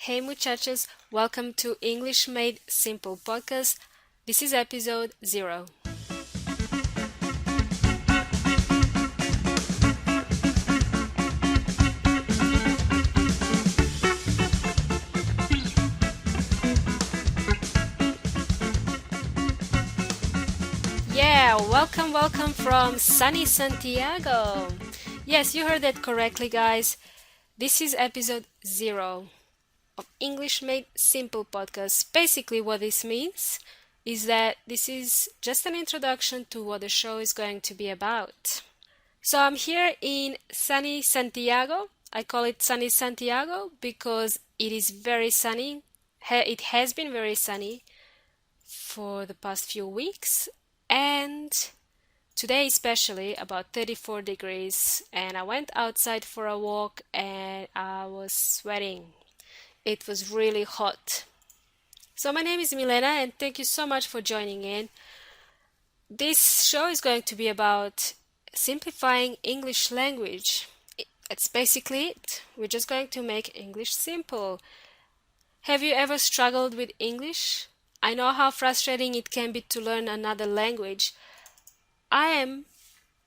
Hey muchachos, welcome to English Made Simple podcast. This is episode 0. Yeah, welcome from sunny Santiago. Yes, you heard that correctly, guys. This is episode 0 of English Made Simple podcast. Basically, what this means is that this is just an introduction to what the show is going to be about. So I'm here in sunny Santiago. I call it sunny Santiago because it is very sunny. It has been very sunny for the past few weeks, and today especially about 34 degrees, and I went outside for a walk and I was sweating. It was really hot. So my name is Milena and thank you so much for joining in. This show is going to be about simplifying English language. That's basically it. We're just going to make English simple. Have you ever struggled with English? I know how frustrating it can be to learn another language. I am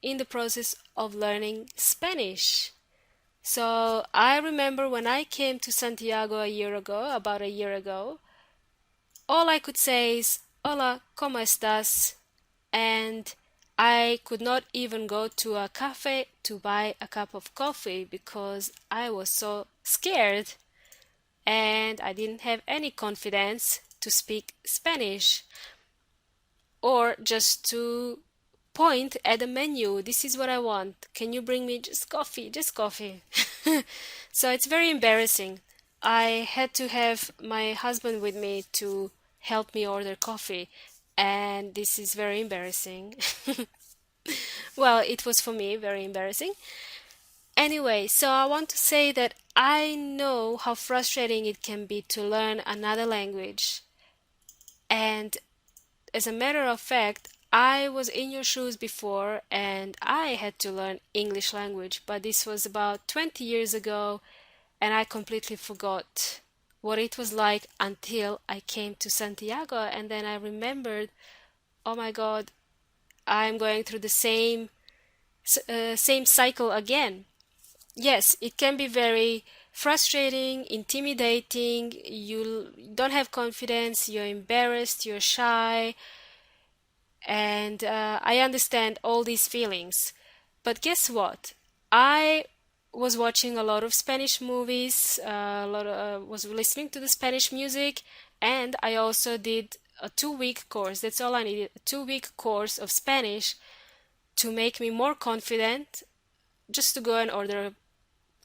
in the process of learning Spanish. So I remember when I came to Santiago about a year ago, all I could say is, Hola, ¿cómo estás? And I could not even go to a cafe to buy a cup of coffee because I was so scared and I didn't have any confidence to speak Spanish or just to point at the menu. This is what I want. Can you bring me just coffee? Just coffee. So it's very embarrassing. I had to have my husband with me to help me order coffee, and this is very embarrassing. Well, it was for me very embarrassing. Anyway, so I want to say that I know how frustrating it can be to learn another language. And as a matter of fact, I was in your shoes before and I had to learn English language, but this was about 20 years ago and I completely forgot what it was like until I came to Santiago, and then I remembered, oh my God, I'm going through the same cycle again. Yes, it can be very frustrating, intimidating. You don't have confidence, you're embarrassed, you're shy, and I understand all these feelings. But guess what? I was watching a lot of Spanish movies, was listening to the Spanish music, and I also did a 2-week course. That's all I needed, a 2-week course of Spanish to make me more confident just to go and order a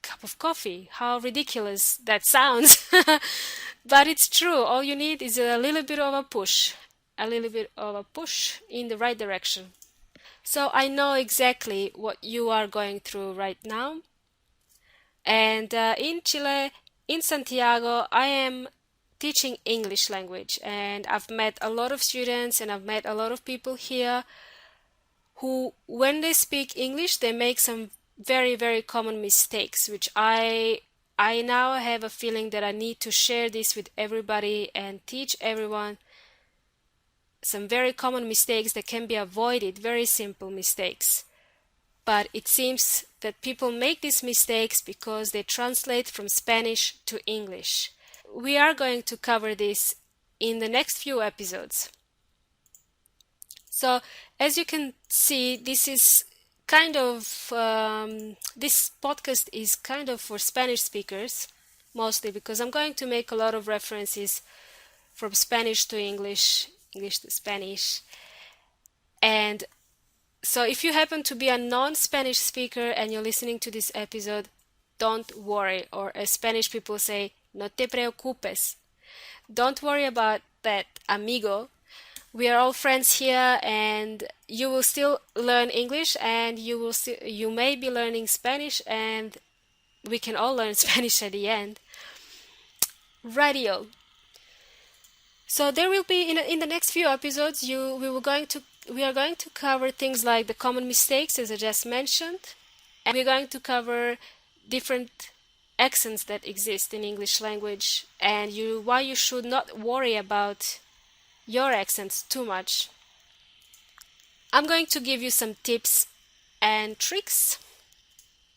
cup of coffee. How ridiculous that sounds. But it's true. All you need is a little bit of a push in the right direction. So I know exactly what you are going through right now. And in Chile, in Santiago, I am teaching English language, and I've met a lot of students and I've met a lot of people here who, when they speak English, they make some very, very common mistakes, which I now have a feeling that I need to share this with everybody and teach everyone some very common mistakes that can be avoided, very simple mistakes. But it seems that people make these mistakes because they translate from Spanish to English. We are going to cover this in the next few episodes. So, as you can see, this podcast is kind of for Spanish speakers, mostly because I'm going to make a lot of references from Spanish to English, English to Spanish. And so if you happen to be a non-Spanish speaker and you're listening to this episode, don't worry, or as Spanish people say, no te preocupes. Don't worry about that, amigo. We are all friends here, and you will still learn English, and you may be learning Spanish, and we can all learn Spanish at the end. Radio. So there will be in the next few episodes, we are going to cover things like the common mistakes, as I just mentioned, and we're going to cover different accents that exist in English language and why you should not worry about your accents too much. I'm going to give you some tips and tricks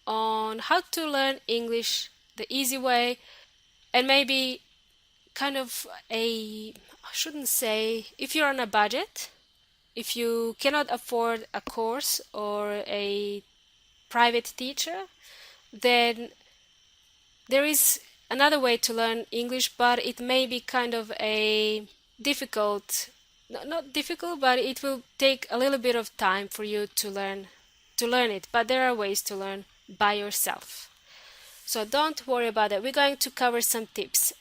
on how to learn English the easy way, and maybe kind of I shouldn't say, if you're on a budget, if you cannot afford a course or a private teacher, then there is another way to learn English, but it may be kind of a difficult, not difficult, but it will take a little bit of time for you to learn it. But there are ways to learn by yourself. So don't worry about it. We're going to cover some tips.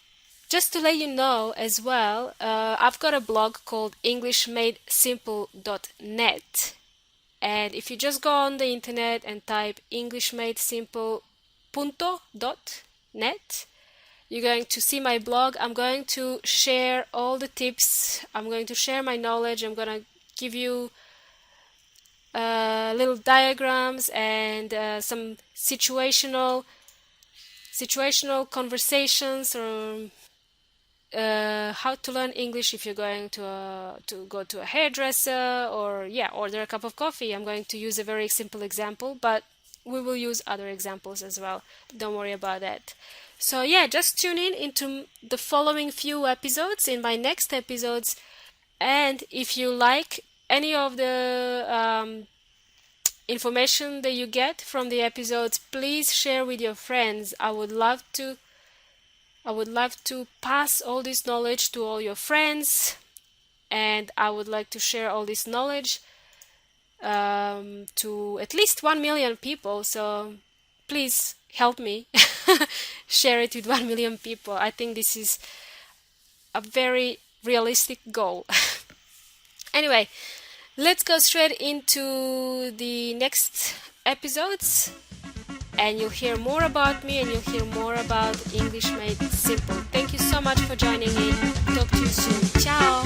Just to let you know as well, I've got a blog called EnglishMadeSimple.net, and if you just go on the internet and type EnglishMadeSimple.net, you're going to see my blog. I'm going to share all the tips. I'm going to share my knowledge. I'm going to give you little diagrams and some situational conversations, or how to learn English if you're going to go to a hairdresser, or order a cup of coffee. I'm going to use a very simple example, but we will use other examples as well. Don't worry about that. So just tune in into the following few episodes, in my next episodes, and if you like any of the information that you get from the episodes, please share with your friends. I would love to pass all this knowledge to all your friends, and I would like to share all this knowledge to at least 1 million people. So please help me share it with 1 million people. I think this is a very realistic goal. Anyway, let's go straight into the next episodes, and you'll hear more about me, and you'll hear more about English Made Simple. Thank you so much for joining in. Talk to you soon. Ciao!